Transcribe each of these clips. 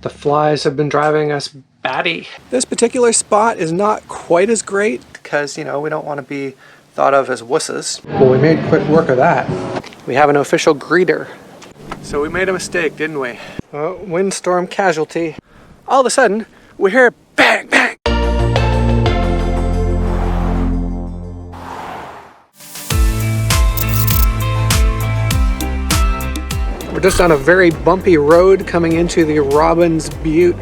The flies have been driving us batty. This particular spot is not quite as great because, you know, we don't want to be thought of as wusses. Well, we made quick work of that. We have an official greeter. So we made a mistake, didn't we? Windstorm casualty. All of a sudden, we hear bang, bang. We're just on a very bumpy road coming into the Robbins Butte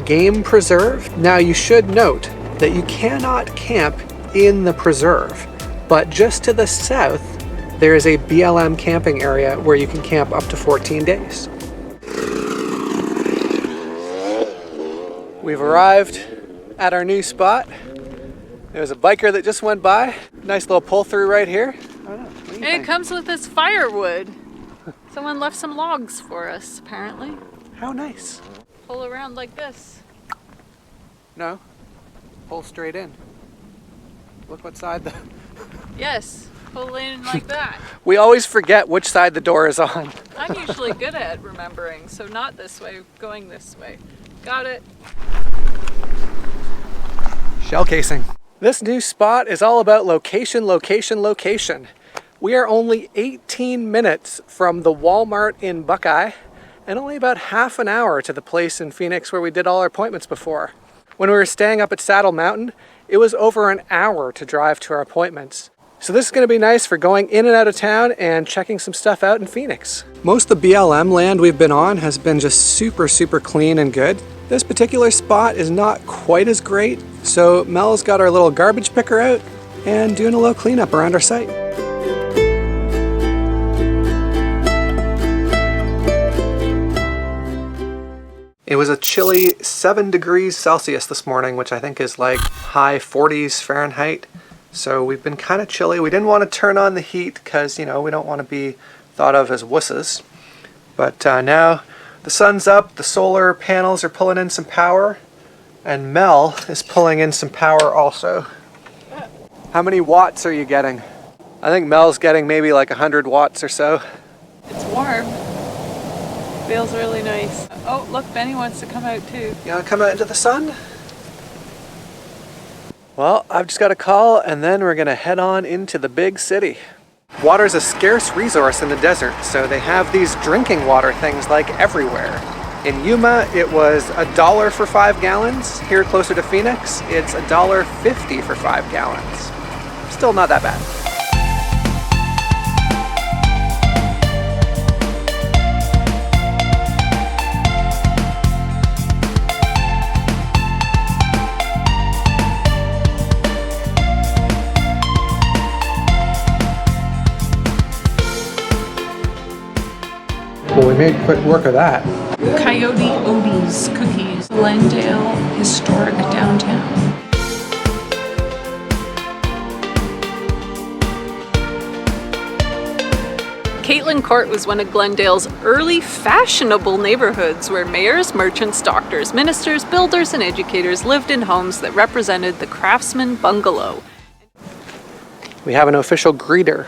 Game Preserve. Now you should note that you cannot camp in the preserve, but just to the south, there is a BLM camping area where you can camp up to 14 days. We've arrived at our new spot. There's a biker that just went by. Nice little pull through right here. I don't know. What do you think? It comes with this firewood. Someone left some logs for us, apparently. How nice. Pull around like this. No, pull straight in. Look what side the... Yes, pull in like that. We always forget which side the door is on. I'm usually good at remembering, so not this way, going this way. Got it. Shell casing. This new spot is all about location, location, location. We are only 18 minutes from the Walmart in Buckeye and only about half an hour to the place in Phoenix where we did all our appointments before. When we were staying up at Saddle Mountain, it was over an hour to drive to our appointments. So this is going to be nice for going in and out of town and checking some stuff out in Phoenix. Most of the BLM land we've been on has been just super, super clean and good. This particular spot is not quite as great, so Mel's got our little garbage picker out and doing a little cleanup around our site. It was a chilly 7 degrees Celsius this morning, which I think is like high 40s Fahrenheit. So we've been kind of chilly. We didn't want to turn on the heat because, you know, we don't want to be thought of as wusses. But now the sun's up, the solar panels are pulling in some power, and Mel is pulling in some power also. How many watts are you getting? I think Mel's getting maybe like 100 watts or so. It's warm. Feels really nice. Oh, look, Benny wants to come out too. You want to come out into the sun? Well, I've just got a call and then we're going to head on into the big city. Water's a scarce resource in the desert, so they have these drinking water things like everywhere. In Yuma, it was $1 for 5 gallons. Here closer to Phoenix, it's $1.50 for 5 gallons. Still not that bad. Well, we made quick work of that. Coyote Odie's cookies, Glendale Historic Downtown. Caitlin Court was one of Glendale's early fashionable neighborhoods where mayors, merchants, doctors, ministers, builders, and educators lived in homes that represented the craftsman bungalow. We have an official greeter.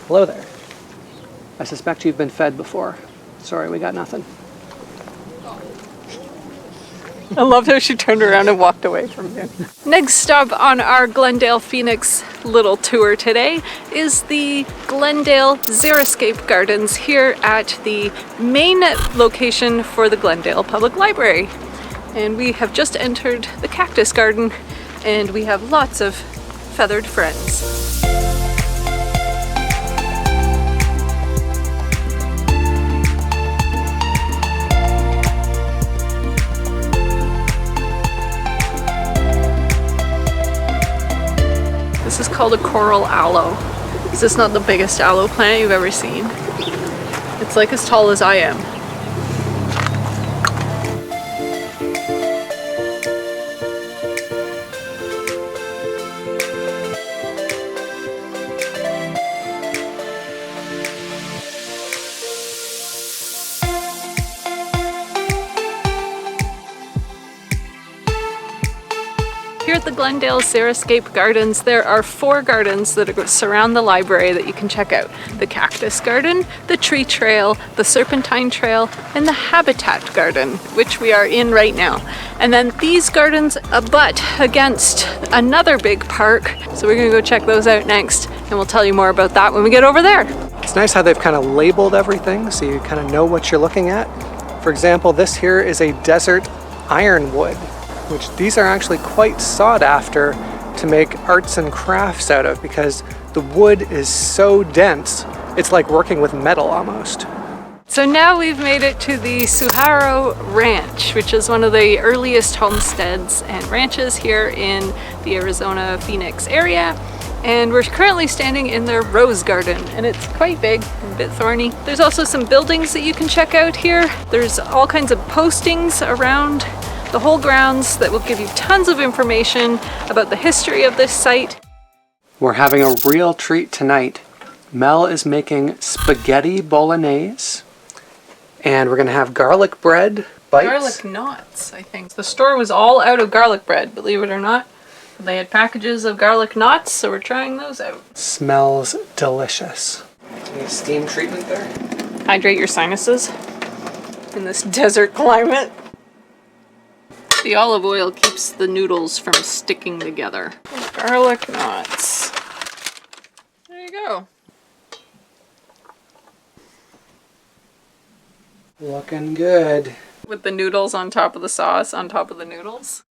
Hello there. I suspect you've been fed before. Sorry, we got nothing. I loved how she turned around and walked away from you. Next stop on our Glendale Phoenix little tour today is the Glendale Xeriscape Gardens here at the main location for the Glendale Public Library. And we have just entered the cactus garden and we have lots of feathered friends. This is called a coral aloe. This is not the biggest aloe plant you've ever seen. It's like as tall as I am. Here at the Glendale Xeriscape Gardens, there are 4 gardens that surround the library that you can check out. The Cactus Garden, the Tree Trail, the Serpentine Trail, and the Habitat Garden, which we are in right now. And then these gardens abut against another big park, so we're gonna go check those out next, and we'll tell you more about that when we get over there. It's nice how they've kind of labeled everything so you kind of know what you're looking at. For example, this here is a desert ironwood, which these are actually quite sought after to make arts and crafts out of because the wood is so dense, it's like working with metal almost. So now we've made it to the Sahuaro Ranch, which is one of the earliest homesteads and ranches here in the Arizona Phoenix area. And we're currently standing in their rose garden, and it's quite big and a bit thorny. There's also some buildings that you can check out here. There's all kinds of postings around the whole grounds that will give you tons of information about the history of this site. We're having a real treat tonight. Mel is making spaghetti bolognese, and we're gonna have garlic bread bites. Garlic knots, I think. The store was all out of garlic bread, believe it or not. They had packages of garlic knots, so we're trying those out. Smells delicious. Any steam treatment there? Hydrate your sinuses in this desert climate. The olive oil keeps the noodles from sticking together. Garlic knots. There you go. Looking good. With the noodles on top of the sauce, on top of the noodles.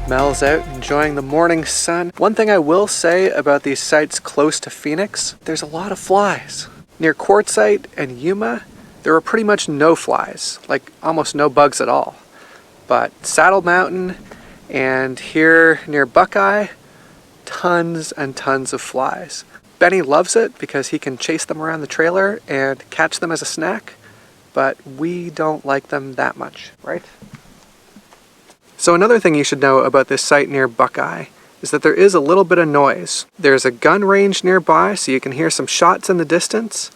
Mel's out enjoying the morning sun. One thing I will say about these sites close to Phoenix, there's a lot of flies. Near Quartzsite and Yuma, there are pretty much no flies, like almost no bugs at all. But Saddle Mountain and here near Buckeye, tons and tons of flies. Benny loves it because he can chase them around the trailer and catch them as a snack, but we don't like them that much, right? So another thing you should know about this site near Buckeye is that there is a little bit of noise. There's a gun range nearby, so you can hear some shots in the distance.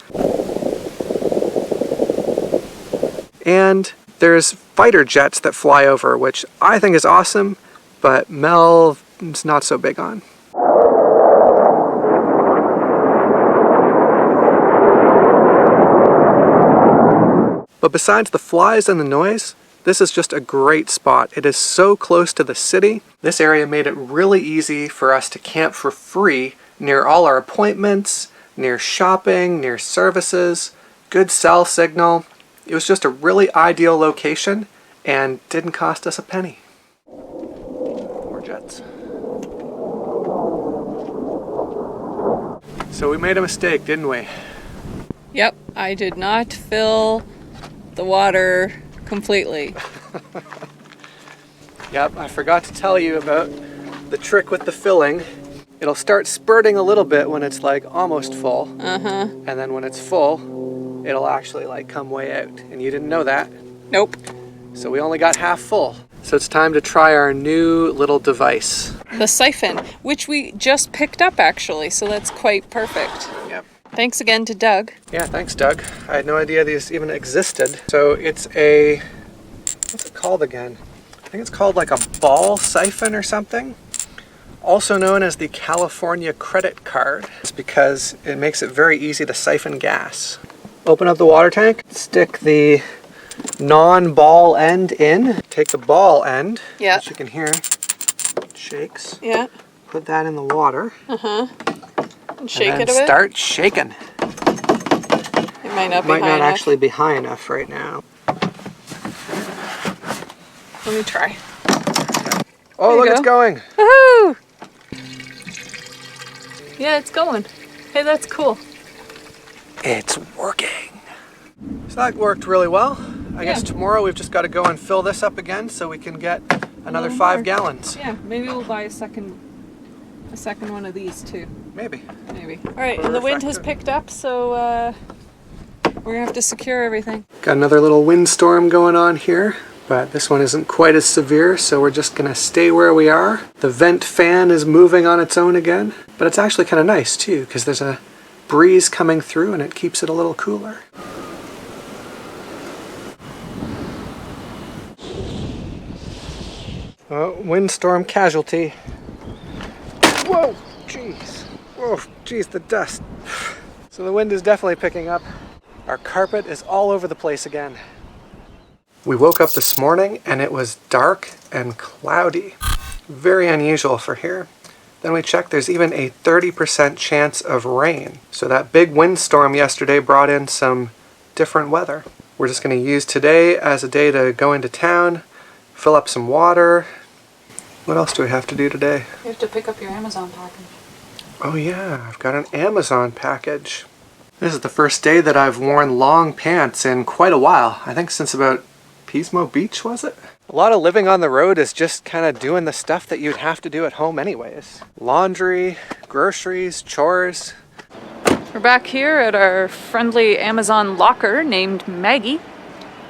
And there's fighter jets that fly over, which I think is awesome, but Mel is not so big on. But besides the flies and the noise, this is just a great spot. It is so close to the city. This area made it really easy for us to camp for free near all our appointments, near shopping, near services, good cell signal. It was just a really ideal location and didn't cost us a penny. More jets. So we made a mistake, didn't we? Yep, I did not fill the water completely. Yep, I forgot to tell you about the trick with the filling. It'll start spurting a little bit when it's like almost full. And then when it's full, it'll actually like come way out. And you didn't know that. Nope. So we only got half full. So it's time to try our new little device. The siphon, which we just picked up actually, so that's quite perfect. Yep. Thanks again to Doug. Yeah, thanks Doug. I had no idea these even existed. So it's a, what's it called again? I think it's called like a ball siphon or something. Also known as the California credit card. It's because it makes it very easy to siphon gas. Open up the water tank, stick the non-ball end in, take the ball end, which you can hear it shakes. Yeah. Put that in the water. And shake and it a bit. Start shaking. It might not be Might high not enough. actually be high enough right now. Let me try. Oh, look, it's going. Woohoo! Yeah, it's going. Hey, that's cool. It's working. So that worked really well. I guess tomorrow we've just got to go and fill this up again so we can get another 5 gallons. Yeah, maybe we'll buy a second one of these too. Maybe. All right, and the wind has picked up, so we're gonna have to secure everything. Got another little windstorm going on here, but this one isn't quite as severe, so we're just gonna stay where we are. The vent fan is moving on its own again, but it's actually kind of nice too, because there's a breeze coming through and it keeps it a little cooler. Oh, windstorm casualty. Whoa, jeez. Whoa, jeez, the dust. So the wind is definitely picking up. Our carpet is all over the place again. We woke up this morning and it was dark and cloudy. Very unusual for here. Then we checked, there's even a 30% chance of rain. So that big windstorm yesterday brought in some different weather. We're just going to use today as a day to go into town, fill up some water. What else do we have to do today? You have to pick up your Amazon package. Oh yeah, I've got an Amazon package. This is the first day that I've worn long pants in quite a while. I think since about Pismo Beach, was it? A lot of living on the road is just kind of doing the stuff that you'd have to do at home anyways. Laundry, groceries, chores. We're back here at our friendly Amazon locker named Maggie.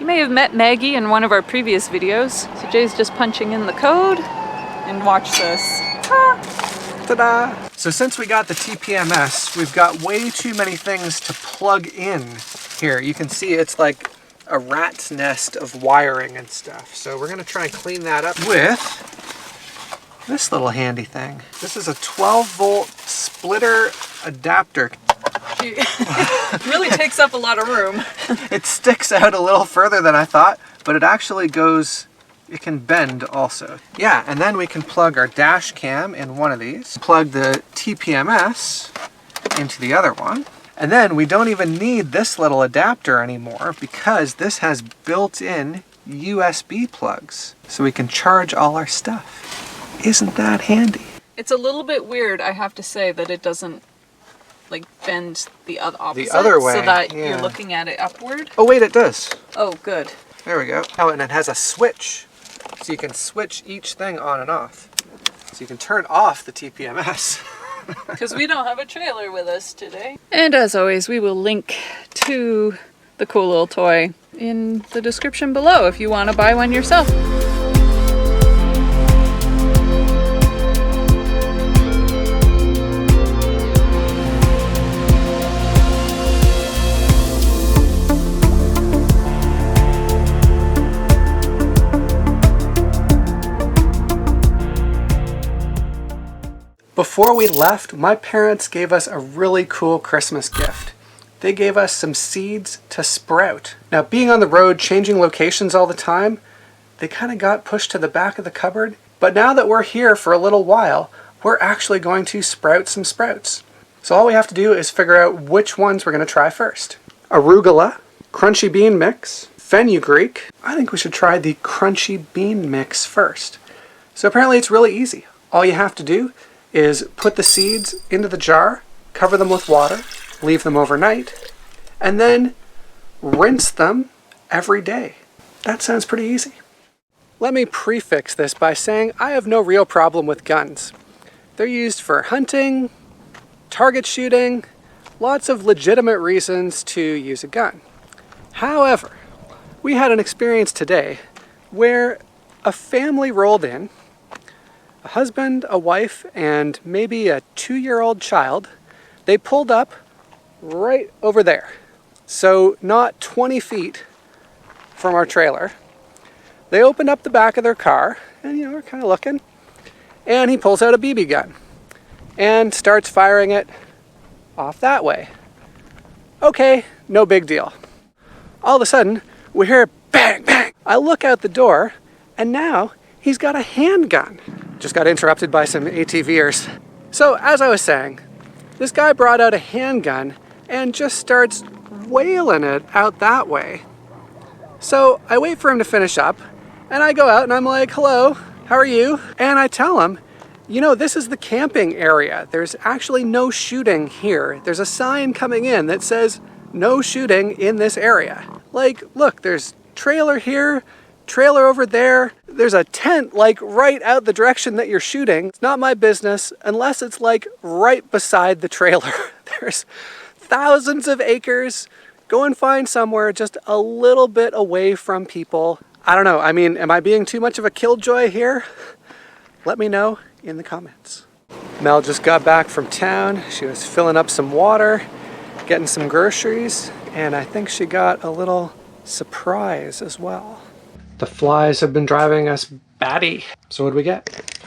You may have met Maggie in one of our previous videos. So Jay's just punching in the code and watch this. Ta-da! So since we got the TPMS, we've got way too many things to plug in here. You can see it's like a rat's nest of wiring and stuff. So we're going to try and clean that up with this little handy thing. This is a 12-volt splitter adapter. It really takes up a lot of room. It sticks out a little further than I thought, but it actually goes, it can bend also. Yeah, and then we can plug our dash cam in one of these, plug the TPMS into the other one, and then we don't even need this little adapter anymore because this has built-in USB plugs, so we can charge all our stuff. Isn't that handy? It's a little bit weird, I have to say, that it doesn't like bend the opposite, the other way, so that yeah. you're looking at it upward. Oh wait, it does. Oh, good. There we go. Oh, and it has a switch, so you can switch each thing on and off. So you can turn off the TPMS. Because we don't have a trailer with us today. And as always, we will link to the cool little toy in the description below if you want to buy one yourself. Before we left, my parents gave us a really cool Christmas gift. They gave us some seeds to sprout. Now, being on the road, changing locations all the time, they kind of got pushed to the back of the cupboard. But now that we're here for a little while, we're actually going to sprout some sprouts. So all we have to do is figure out which ones we're going to try first. Arugula, crunchy bean mix, fenugreek. I think we should try the crunchy bean mix first. So apparently it's really easy. All you have to do is put the seeds into the jar, cover them with water, leave them overnight, and then rinse them every day. That sounds pretty easy. Let me prefix this by saying I have no real problem with guns. They're used for hunting, target shooting, lots of legitimate reasons to use a gun. However, we had an experience today where a family rolled in, a husband, a wife, and maybe a 2-year-old child. They pulled up right over there. So not 20 feet from our trailer. They opened up the back of their car, and we're kind of looking, and he pulls out a BB gun and starts firing it off that way. Okay, no big deal. All of a sudden, we hear bang, bang. I look out the door, and now he's got a handgun. Just got interrupted by some ATVers. So as I was saying, this guy brought out a handgun and just starts wailing it out that way. So I wait for him to finish up and I go out and I'm like, hello, how are you? And I tell him, this is the camping area. There's actually no shooting here. There's a sign coming in that says no shooting in this area. Like, look, there's trailer here, trailer over there. There's a tent like right out the direction that you're shooting. It's not my business unless it's like right beside the trailer. There's thousands of acres. Go and find somewhere just a little bit away from people. I don't know. I mean, am I being too much of a killjoy here? Let me know in the comments. Mel just got back from town. She was filling up some water getting some groceries, and I think she got a little surprise as well. The flies have been driving us batty. So what do we get?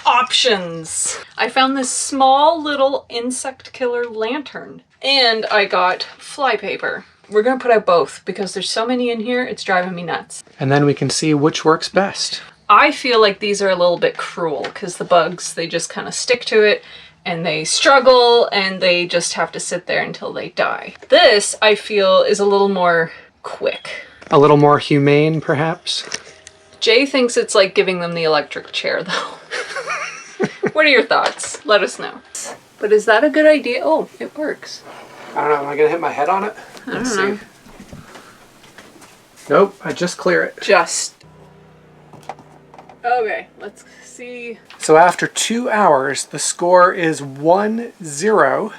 Options. I found this small little insect killer lantern, and I got fly paper. We're gonna put out both because there's so many in here, it's driving me nuts. And then we can see which works best. I feel like these are a little bit cruel because the bugs, they just kind of stick to it and they struggle and they just have to sit there until they die. This, I feel, is a little more quick. A little more humane, perhaps? Jay thinks it's like giving them the electric chair, though. What are your thoughts? Let us know. But is that a good idea? Oh, it works. I don't know, am I gonna hit my head on it? Let's see. Nope, I just clear it. Just. Okay, let's see. So after 2 hours, the score is 1-0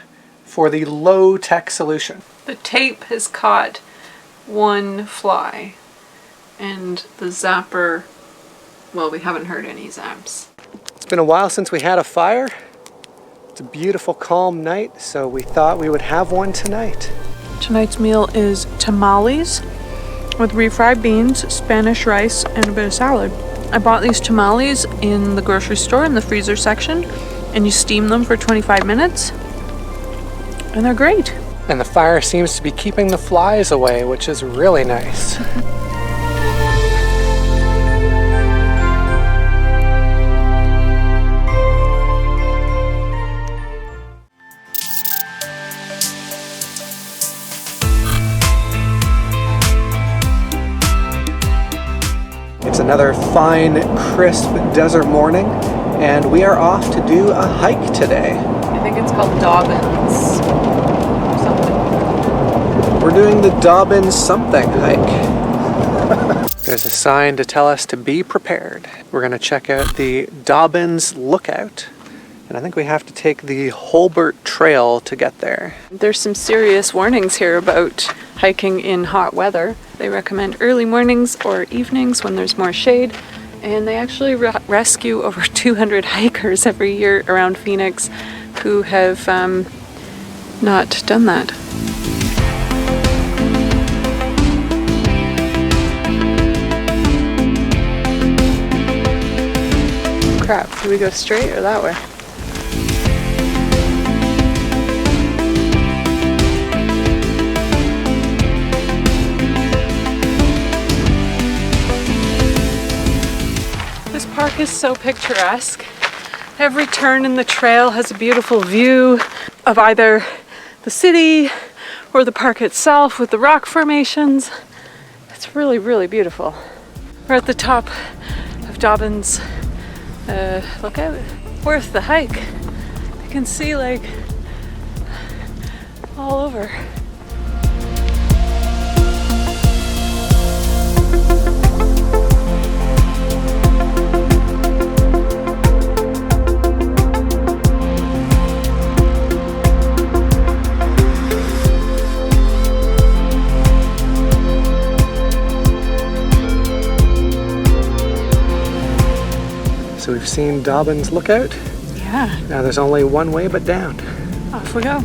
for the low-tech solution. The tape has caught one fly, and the zapper, well, we haven't heard any zaps. It's been a while since we had a fire. It's a beautiful, calm night, so we thought we would have one tonight. Tonight's meal is tamales with refried beans, Spanish rice, and a bit of salad. I bought these tamales in the grocery store in the freezer section, and you steam them for 25 minutes, and they're great. And the fire seems to be keeping the flies away, which is really nice. It's another fine, crisp desert morning, and we are off to do a hike today. I think it's called Dobbins. Something. We're doing the Dobbins something hike. There's a sign to tell us to be prepared. We're going to check out the Dobbins Lookout, and I think we have to take the Holbert Trail to get there. There's some serious warnings here about hiking in hot weather. They recommend early mornings or evenings when there's more shade, and they actually rescue over 200 hikers every year around Phoenix who have not done that. Crap, do we go straight or that way? This park is so picturesque. Every turn in the trail has a beautiful view of either the city or the park itself with the rock formations. It's really, really beautiful. We're at the top of Dobbins Lookout. Worth the hike. You can see like all over. So we've seen Dobbins Lookout. Yeah. Now there's only one way but down. Off we go.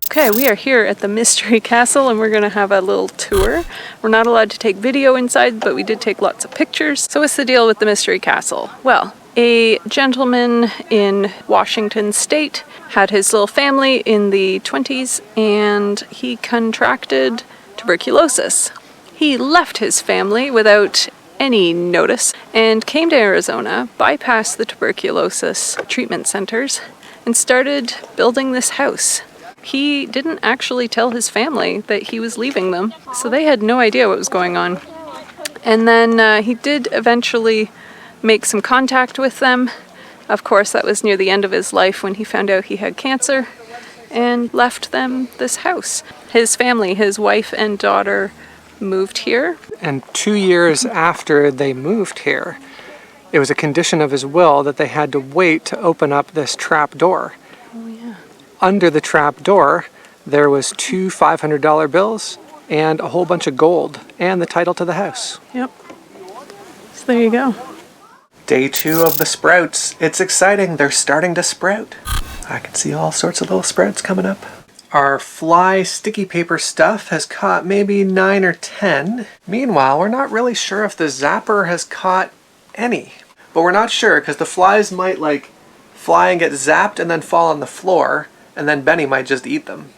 Okay, we are here at the Mystery Castle and we're going to have a little tour. We're not allowed to take video inside, but we did take lots of pictures. So what's the deal with the Mystery Castle? Well, a gentleman in Washington State had his little family in the 20s and he contracted tuberculosis. He left his family without any notice and came to Arizona, bypassed the tuberculosis treatment centers, and started building this house. He didn't actually tell his family that he was leaving them, so they had no idea what was going on. And then he did eventually make some contact with them. Of course, that was near the end of his life when he found out he had cancer, and left them this house. His family, his wife and daughter, moved here. And 2 years after they moved here, it was a condition of his will that they had to wait to open up this trap door. Oh yeah. Under the trap door, there was 2 $500 bills and a whole bunch of gold and the title to the house. Yep. So there you go. Day 2 of the sprouts. It's exciting. They're starting to sprout. I can see all sorts of little sprouts coming up. Our fly sticky paper stuff has caught maybe 9 or 10. Meanwhile, we're not really sure if the zapper has caught any. But we're not sure because the flies might like fly and get zapped and then fall on the floor, and then Benny might just eat them.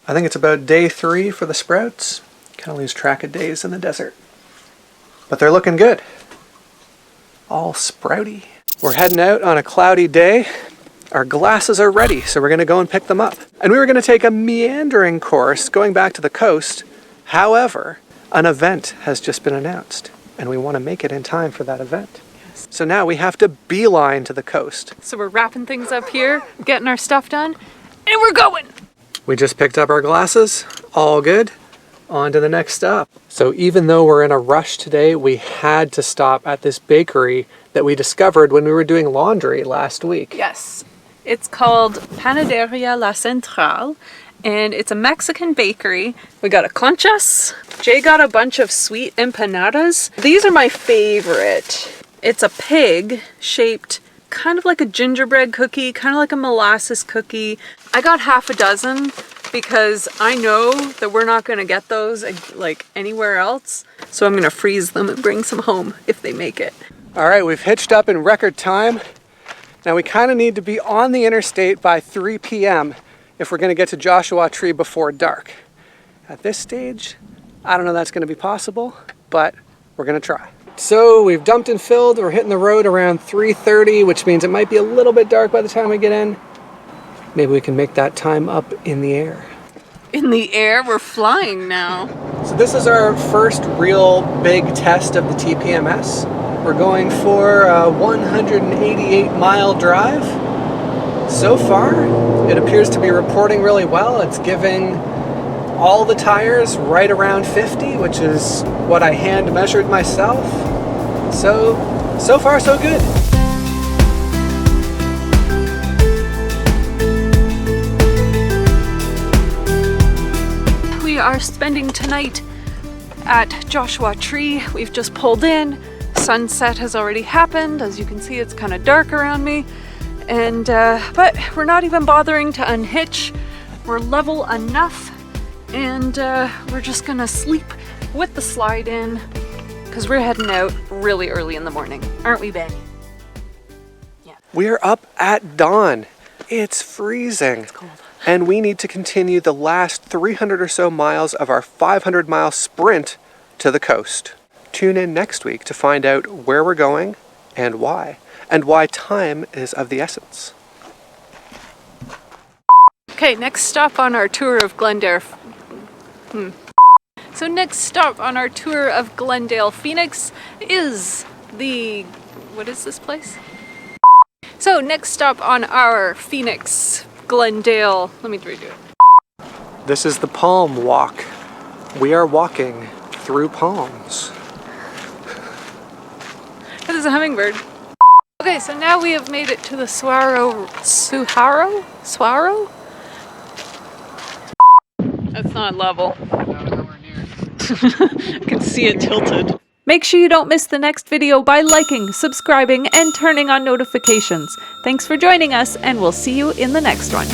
I think it's about day 3 for the sprouts. Kind of lose track of days in the desert. But they're looking good. All sprouty. We're heading out on a cloudy day. Our glasses are ready, so we're going to go and pick them up. And we were going to take a meandering course going back to the coast. However, an event has just been announced, and we want to make it in time for that event. Yes. So now we have to beeline to the coast. So we're wrapping things up here, getting our stuff done, and we're going! We just picked up our glasses, all good. On to the next stop. So even though we're in a rush today, we had to stop at this bakery that we discovered when we were doing laundry last week. Yes. It's called Panaderia La Central, and it's a Mexican bakery. We got a conchas. Jay got a bunch of sweet empanadas. These are my favorite. It's a pig shaped kind of like a gingerbread cookie, kind of like a molasses cookie. I got half a dozen because I know that we're not going to get those like anywhere else. So I'm going to freeze them and bring some home if they make it. All right, we've hitched up in record time. Now we kind of need to be on the interstate by 3 p.m. if we're going to get to Joshua Tree before dark. At this stage, I don't know that's going to be possible, but we're going to try. So we've dumped and filled. We're hitting the road around 3:30, which means it might be a little bit dark by the time we get in. Maybe we can make that time up in the air. In the air? We're flying now. So this is our first real big test of the TPMS. We're going for a 188-mile drive. So far, it appears to be reporting really well. It's giving all the tires right around 50, which is what I hand measured myself. So far so good. We are spending tonight at Joshua Tree. We've just pulled in. Sunset has already happened. As you can see, it's kind of dark around me. And but we're not even bothering to unhitch. We're level enough, and we're just gonna sleep with the slide in because we're heading out really early in the morning, aren't we, Benny? Yeah. We're up at dawn. It's freezing. It's cold. And we need to continue the last 300 or so miles of our 500-mile sprint to the coast. Tune in next week to find out where we're going and why time is of the essence. Okay, next stop on our tour of Glendale. So next stop on our tour of Glendale, Phoenix is what is this place? So next stop on our Phoenix, Glendale, let me redo it. This is the Palm Walk. We are walking through palms. That is a hummingbird. Okay, so now we have made it to the Sahuaro? That's not level. I can see it tilted. Make sure you don't miss the next video by liking, subscribing, and turning on notifications. Thanks for joining us, and we'll see you in the next one.